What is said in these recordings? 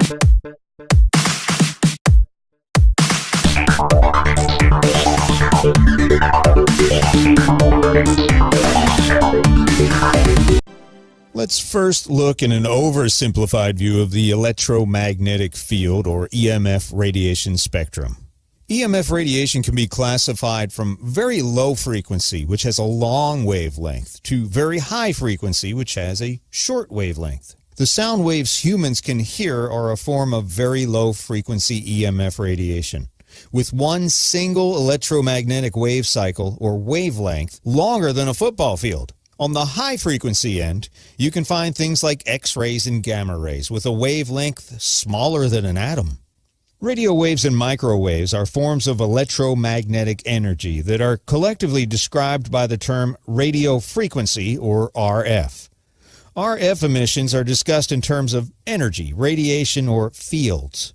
Let's first look at an oversimplified view of the electromagnetic field, or EMF radiation spectrum. EMF radiation can be classified from very low frequency, which has a long wavelength, to very high frequency, which has a short wavelength. The sound waves humans can hear are a form of very low frequency EMF radiation, with one single electromagnetic wave cycle or wavelength longer than a football field. On the high-frequency end, you can find things like X-rays and gamma rays with a wavelength smaller than an atom. Radio waves and microwaves are forms of electromagnetic energy that are collectively described by the term radio frequency, or RF. RF emissions are discussed in terms of energy, radiation, or fields.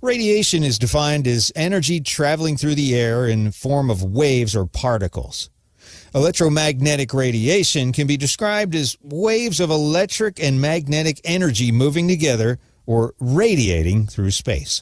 Radiation is defined as energy traveling through the air in form of waves or particles. Electromagnetic radiation can be described as waves of electric and magnetic energy moving together or radiating through space.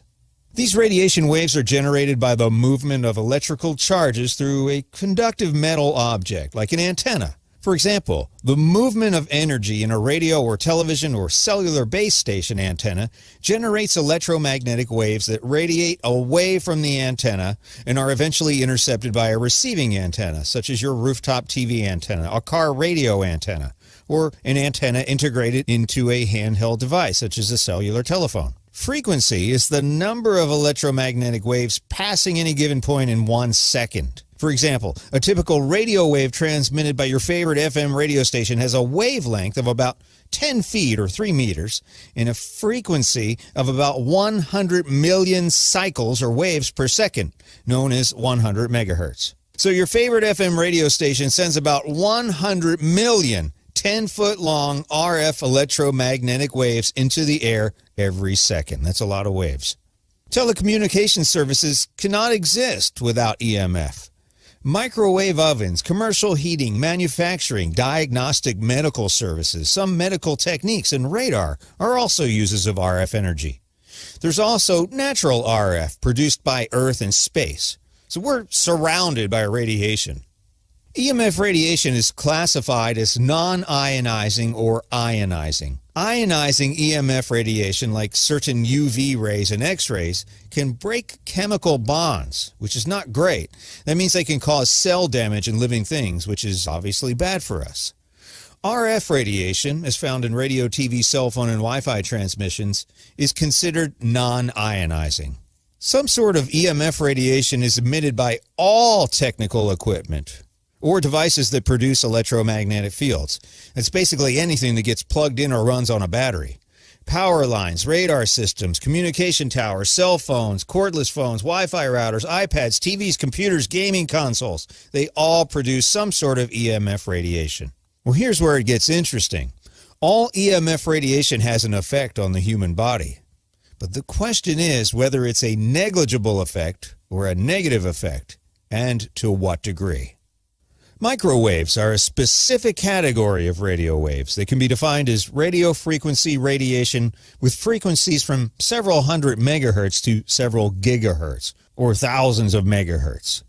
These radiation waves are generated by the movement of electrical charges through a conductive metal object, like an antenna. For example, the movement of energy in a radio or television or cellular base station antenna generates electromagnetic waves that radiate away from the antenna and are eventually intercepted by a receiving antenna, such as your rooftop TV antenna, a car radio antenna, or an antenna integrated into a handheld device, such as a cellular telephone. Frequency is the number of electromagnetic waves passing any given point in 1 second. For example, a typical radio wave transmitted by your favorite FM radio station has a wavelength of about 10 feet or 3 meters and a frequency of about 100 million cycles or waves per second, known as 100 megahertz. So your favorite FM radio station sends about 100 million 10-foot-long RF electromagnetic waves into the air every second. That's a lot of waves. Telecommunication services cannot exist without EMF. Microwave ovens, commercial heating, manufacturing, diagnostic medical services, some medical techniques, and radar are also uses of RF energy. There's also natural RF produced by Earth and space. So we're surrounded by radiation. EMF radiation is classified as non-ionizing or ionizing. Ionizing EMF radiation, like certain UV rays and X-rays, can break chemical bonds, which is not great. That means they can cause cell damage in living things, which is obviously bad for us. RF radiation, as found in radio, TV, cell phone, and Wi-Fi transmissions, is considered non-ionizing. Some sort of EMF radiation is emitted by all technical equipment or devices that produce electromagnetic fields. It's basically anything that gets plugged in or runs on a battery. Power lines, radar systems, communication towers, cell phones, cordless phones, Wi-Fi routers, iPads, TVs, computers, gaming consoles. They all produce some sort of EMF radiation. Well, here's where it gets interesting. All EMF radiation has an effect on the human body. But the question is whether it's a negligible effect or a negative effect, and to what degree. Microwaves are a specific category of radio waves. They can be defined as radio frequency radiation with frequencies from several hundred megahertz to several gigahertz, or thousands of megahertz.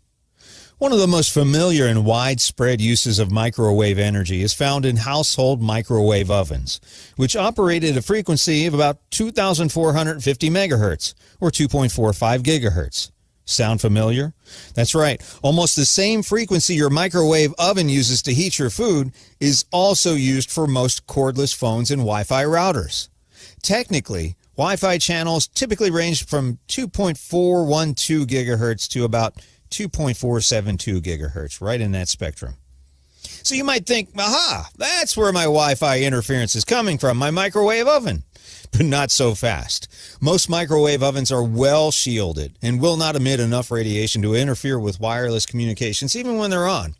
One of the most familiar and widespread uses of microwave energy is found in household microwave ovens, which operate at a frequency of about 2,450 megahertz, or 2.45 gigahertz. Sound familiar? That's right. Almost the same frequency your microwave oven uses to heat your food is also used for most cordless phones and Wi-Fi routers. Technically, Wi-Fi channels typically range from 2.412 gigahertz to about 2.472 gigahertz, right in that spectrum. So you might think, aha, that's where my Wi-Fi interference is coming from, my microwave oven. But not so fast. Most microwave ovens are well shielded and will not emit enough radiation to interfere with wireless communications even when they're on.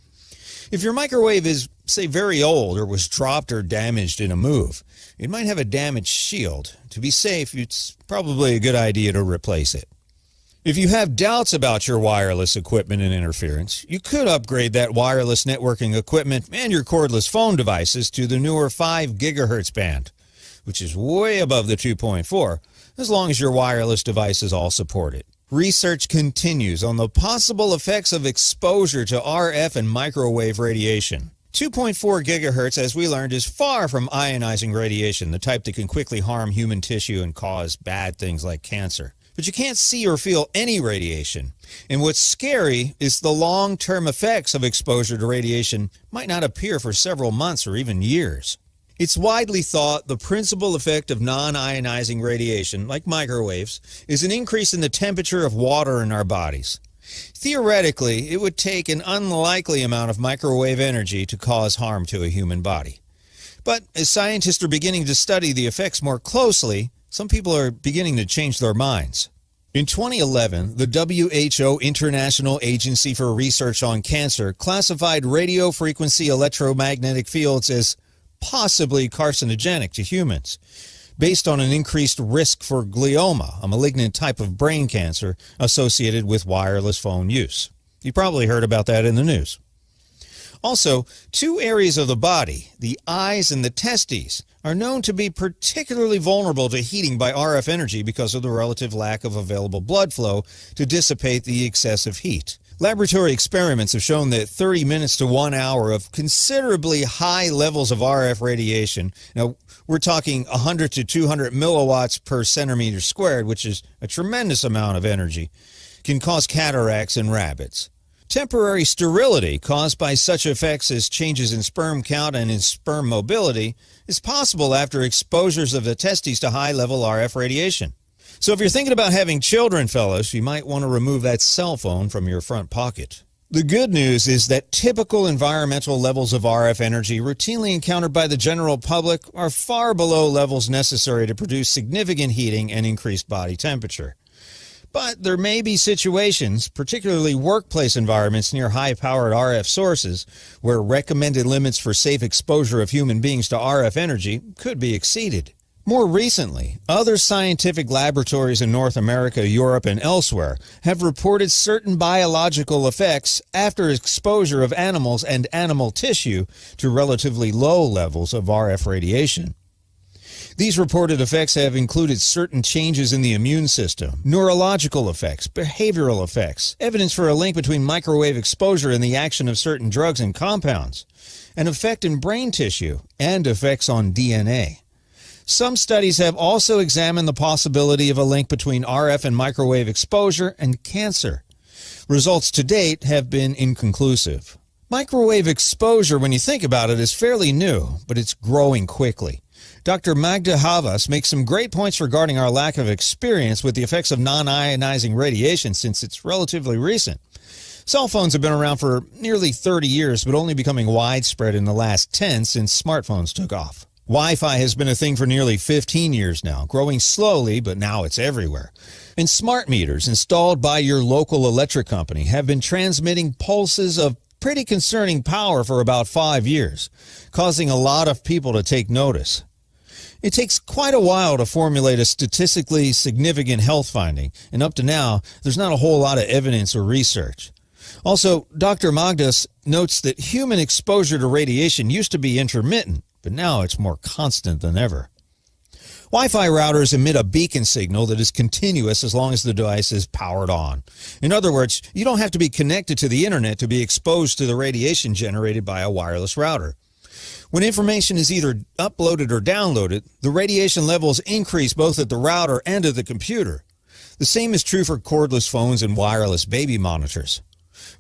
If your microwave is, say, very old or was dropped or damaged in a move, it might have a damaged shield. To be safe, it's probably a good idea to replace it. If you have doubts about your wireless equipment and interference, you could upgrade that wireless networking equipment and your cordless phone devices to the newer 5 gigahertz band, which is way above the 2.4, as long as your wireless devices all support it. Research continues on the possible effects of exposure to RF and microwave radiation. 2.4 gigahertz, as we learned, is far from ionizing radiation, the type that can quickly harm human tissue and cause bad things like cancer. But you can't see or feel any radiation. And what's scary is the long-term effects of exposure to radiation might not appear for several months or even years. It's widely thought the principal effect of non-ionizing radiation, like microwaves, is an increase in the temperature of water in our bodies. Theoretically, it would take an unlikely amount of microwave energy to cause harm to a human body. But as scientists are beginning to study the effects more closely, some people are beginning to change their minds. In 2011, the WHO International Agency for Research on Cancer classified radio frequency electromagnetic fields as possibly carcinogenic to humans, based on an increased risk for glioma, a malignant type of brain cancer associated with wireless phone use. You probably heard about that in the news. Also, two areas of the body, the eyes and the testes, are known to be particularly vulnerable to heating by RF energy because of the relative lack of available blood flow to dissipate the excessive heat. Laboratory experiments have shown that 30 minutes to 1 hour of considerably high levels of RF radiation, now we're talking 100 to 200 milliwatts per centimeter squared, which is a tremendous amount of energy, can cause cataracts in rabbits. Temporary sterility caused by such effects as changes in sperm count and in sperm mobility is possible after exposures of the testes to high-level RF radiation. So if you're thinking about having children, fellas, you might want to remove that cell phone from your front pocket. The good news is that typical environmental levels of RF energy routinely encountered by the general public are far below levels necessary to produce significant heating and increased body temperature. But there may be situations, particularly workplace environments near high-powered RF sources, where recommended limits for safe exposure of human beings to RF energy could be exceeded. More recently, other scientific laboratories in North America, Europe, and elsewhere have reported certain biological effects after exposure of animals and animal tissue to relatively low levels of RF radiation. These reported effects have included certain changes in the immune system, neurological effects, behavioral effects, evidence for a link between microwave exposure and the action of certain drugs and compounds, an effect in brain tissue, and effects on DNA. Some studies have also examined the possibility of a link between RF and microwave exposure and cancer. Results to date have been inconclusive. Microwave exposure, when you think about it, is fairly new, but it's growing quickly. Dr. Magda Havas makes some great points regarding our lack of experience with the effects of non-ionizing radiation since it's relatively recent. Cell phones have been around for nearly 30 years, but only becoming widespread in the last 10 since smartphones took off. Wi-Fi has been a thing for nearly 15 years now, growing slowly, but now it's everywhere. And smart meters installed by your local electric company have been transmitting pulses of pretty concerning power for about 5 years, causing a lot of people to take notice. It takes quite a while to formulate a statistically significant health finding, and up to now, there's not a whole lot of evidence or research. Also, Dr. Magdas notes that human exposure to radiation used to be intermittent, but now it's more constant than ever. Wi-Fi routers emit a beacon signal that is continuous as long as the device is powered on. In other words, you don't have to be connected to the internet to be exposed to the radiation generated by a wireless router. When information is either uploaded or downloaded, the radiation levels increase both at the router and at the computer. The same is true for cordless phones and wireless baby monitors.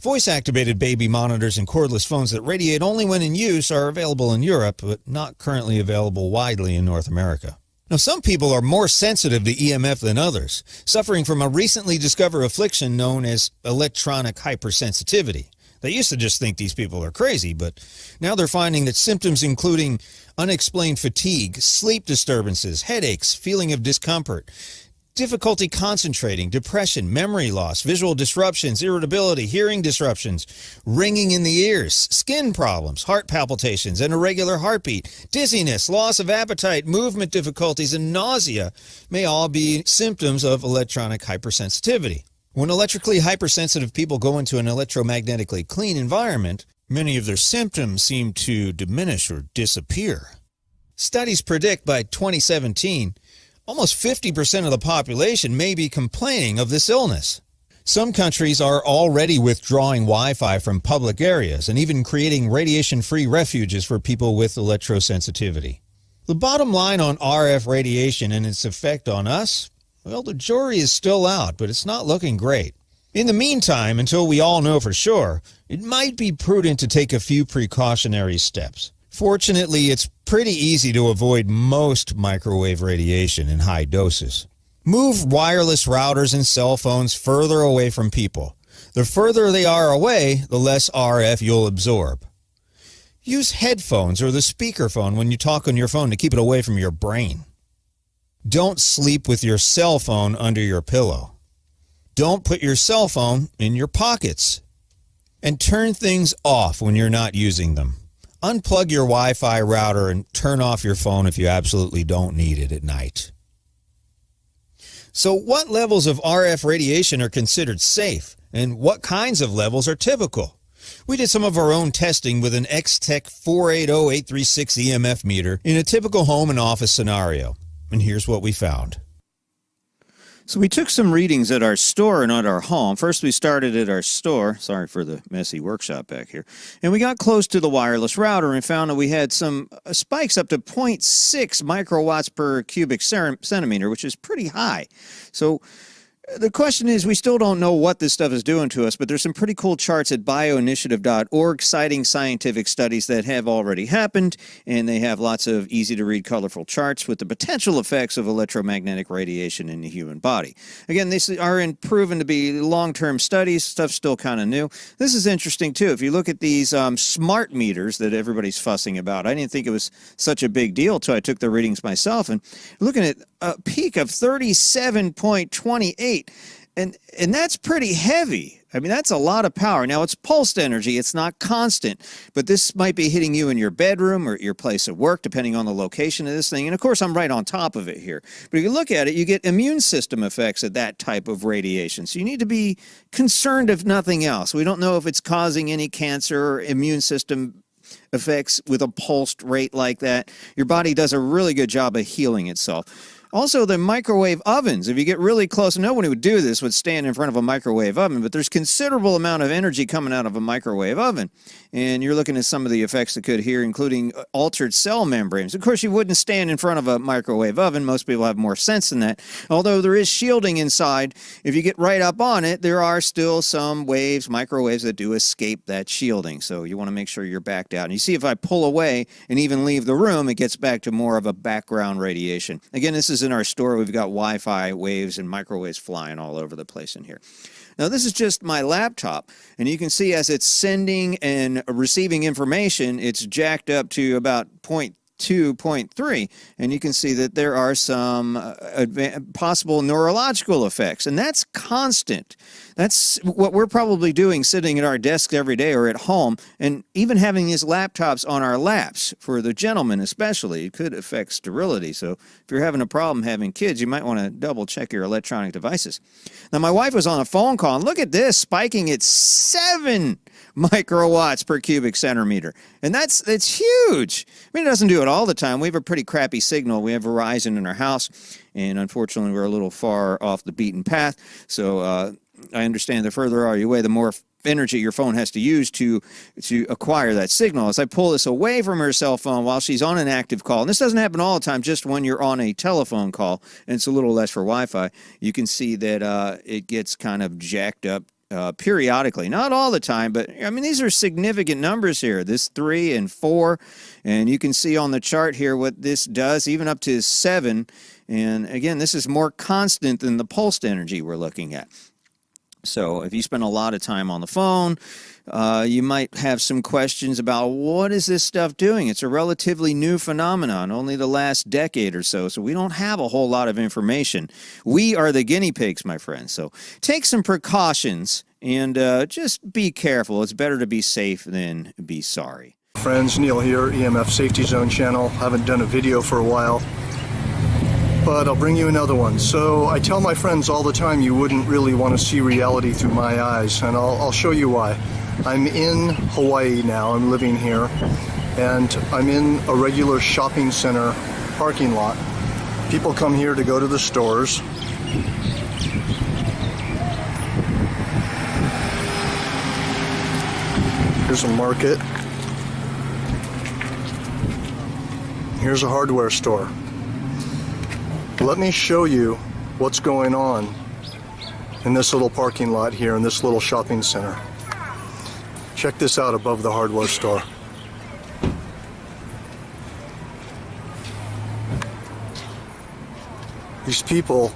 Voice-activated baby monitors and cordless phones that radiate only when in use are available in Europe, but not currently available widely in North America. Now, some people are more sensitive to EMF than others, suffering from a recently discovered affliction known as electronic hypersensitivity. They used to just think these people are crazy, but now they're finding that symptoms including unexplained fatigue, sleep disturbances, headaches, feeling of discomfort, difficulty concentrating, depression, memory loss, visual disruptions, irritability, hearing disruptions, ringing in the ears, skin problems, heart palpitations, and irregular heartbeat, dizziness, loss of appetite, movement difficulties, and nausea may all be symptoms of electronic hypersensitivity. When electrically hypersensitive people go into an electromagnetically clean environment, many of their symptoms seem to diminish or disappear. Studies predict by 2017, Almost 50% of the population may be complaining of this illness. Some countries are already withdrawing Wi-Fi from public areas and even creating radiation-free refuges for people with electrosensitivity. The bottom line on RF radiation and its effect on us? Well, the jury is still out, but it's not looking great. In the meantime, until we all know for sure, it might be prudent to take a few precautionary steps. Fortunately, it's pretty easy to avoid most microwave radiation in high doses. Move wireless routers and cell phones further away from people. The further they are away, the less RF you'll absorb. Use headphones or the speakerphone when you talk on your phone to keep it away from your brain. Don't sleep with your cell phone under your pillow. Don't put your cell phone in your pockets. And turn things off when you're not using them. Unplug your Wi-Fi router and turn off your phone if you absolutely don't need it at night. So what levels of RF radiation are considered safe, and what kinds of levels are typical? We did some of our own testing with an X-Tech 480836 EMF meter in a typical home and office scenario, and here's what we found. So we took some readings at our store and at our home. First, we started at our store. Sorry for the messy workshop back here. And we got close to the wireless router and found that we had some spikes up to 0.6 microwatts per cubic centimeter, which is pretty high. So the question is, we still don't know what this stuff is doing to us, but there's some pretty cool charts at bioinitiative.org citing scientific studies that have already happened, and they have lots of easy-to-read, colorful charts with the potential effects of electromagnetic radiation in the human body. Again, these are proven to be long-term studies. Stuff's still kind of new. This is interesting, too. If you look at these smart meters that everybody's fussing about, I didn't think it was such a big deal until I took the readings myself, and looking at a peak of 37.28, and that's pretty heavy. I mean, that's a lot of power. Now, it's pulsed energy. It's not constant, but this might be hitting you in your bedroom or your place of work, depending on the location of this thing. And, of course, I'm right on top of it here. But if you look at it, you get immune system effects at that type of radiation. So you need to be concerned, if nothing else. We don't know if it's causing any cancer or immune system effects with a pulsed rate like that. Your body does a really good job of healing itself. Also, the microwave ovens, if you get really close, nobody would do this, would stand in front of a microwave oven, but there's considerable amount of energy coming out of a microwave oven. And you're looking at some of the effects that could here, including altered cell membranes. Of course, you wouldn't stand in front of a microwave oven. Most people have more sense than that. Although there is shielding inside, if you get right up on it, there are still some waves, microwaves, that do escape that shielding. So you want to make sure you're backed out. And you see, if I pull away and even leave the room, it gets back to more of a background radiation. Again, this is in our store. We've got Wi-Fi waves and microwaves flying all over the place in here. Now, this is just my laptop, and you can see as it's sending and receiving information, it's jacked up to about 0.2, 0.3, and you can see that there are some possible neurological effects, and that's constant. That's what we're probably doing sitting at our desks every day or at home, and even having these laptops on our laps, for the gentlemen especially, it could affect sterility. So if you're having a problem having kids, you might want to double check your electronic devices. Now, my wife was on a phone call, and look at this, spiking at 7 microwatts per cubic centimeter. And that's huge. I mean, it doesn't do it all the time. We have a pretty crappy signal. We have Verizon in our house, and unfortunately, we're a little far off the beaten path. So I understand the further away, the more energy your phone has to use to acquire that signal. As I pull this away from her cell phone while she's on an active call, and this doesn't happen all the time, just when you're on a telephone call, and it's a little less for Wi-Fi, you can see that it gets kind of jacked up periodically. Not all the time, but I mean, these are significant numbers here, this 3 and 4, and you can see on the chart here what this does, even up to 7. And again, this is more constant than the pulsed energy we're looking at. So if you spend a lot of time on the phone, you might have some questions about what is this stuff doing? It's a relatively new phenomenon, only the last decade or so, so we don't have a whole lot of information. We are the guinea pigs, my friends, so take some precautions and just be careful. It's better to be safe than be sorry. Friends, Neil here, EMF Safety Zone channel. Haven't done a video for a while, but I'll bring you another one. So I tell my friends all the time you wouldn't really want to see reality through my eyes, and I'll show you why. I'm in Hawaii now, I'm living here, and I'm in a regular shopping center parking lot, People come here to go to the stores. Here's a market. Here's a hardware store. Let me show you what's going on in this little parking lot here in this little shopping center. Check this out above the hardware store. These people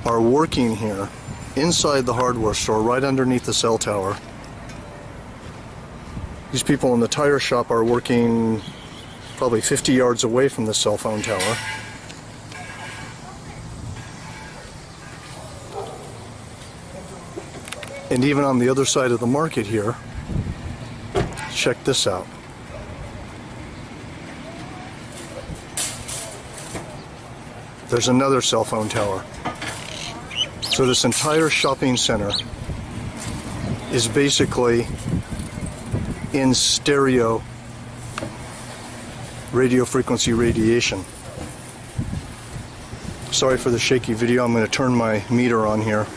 are working here inside the hardware store right underneath the cell tower. These people in the tire shop are working probably 50 yards away from the cell phone tower. And even on the other side of the market here, check this out. There's another cell phone tower. So this entire shopping center is basically in stereo radio frequency radiation. Sorry for the shaky video. I'm going to turn my meter on here.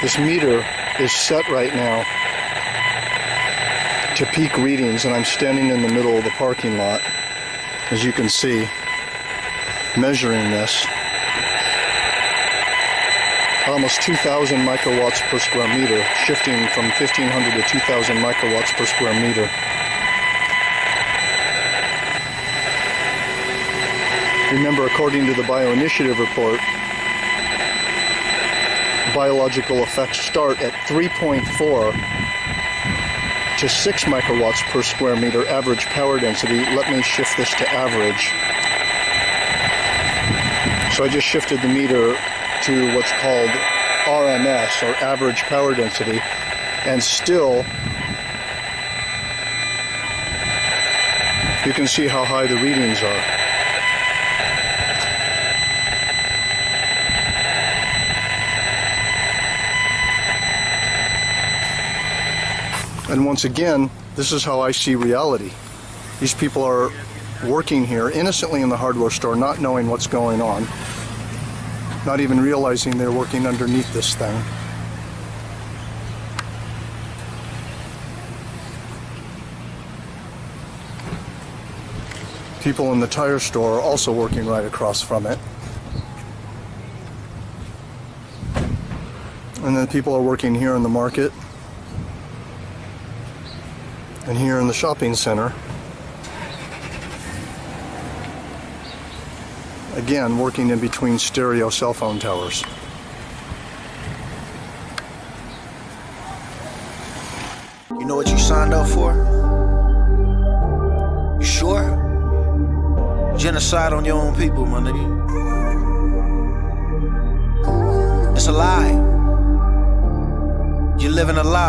This meter is set right now to peak readings, and I'm standing in the middle of the parking lot, as you can see, measuring this. Almost 2,000 microwatts per square meter, shifting from 1,500 to 2,000 microwatts per square meter. Remember, according to the Bioinitiative report, biological effects start at 3.4 to 6 microwatts per square meter average power density. Let me shift this to average. So I just shifted the meter to what's called RMS, or average power density, and still you can see how high the readings are. And once again, this is how I see reality. These people are working here innocently in the hardware store, not knowing what's going on, not even realizing they're working underneath this thing. People in the tire store are also working right across from it. And then people are working here in the market and here in the shopping center. Again, working in between stereo cell phone towers. You know what you signed up for? You sure? Genocide on your own people, my nigga. It's a lie. You're living a lie.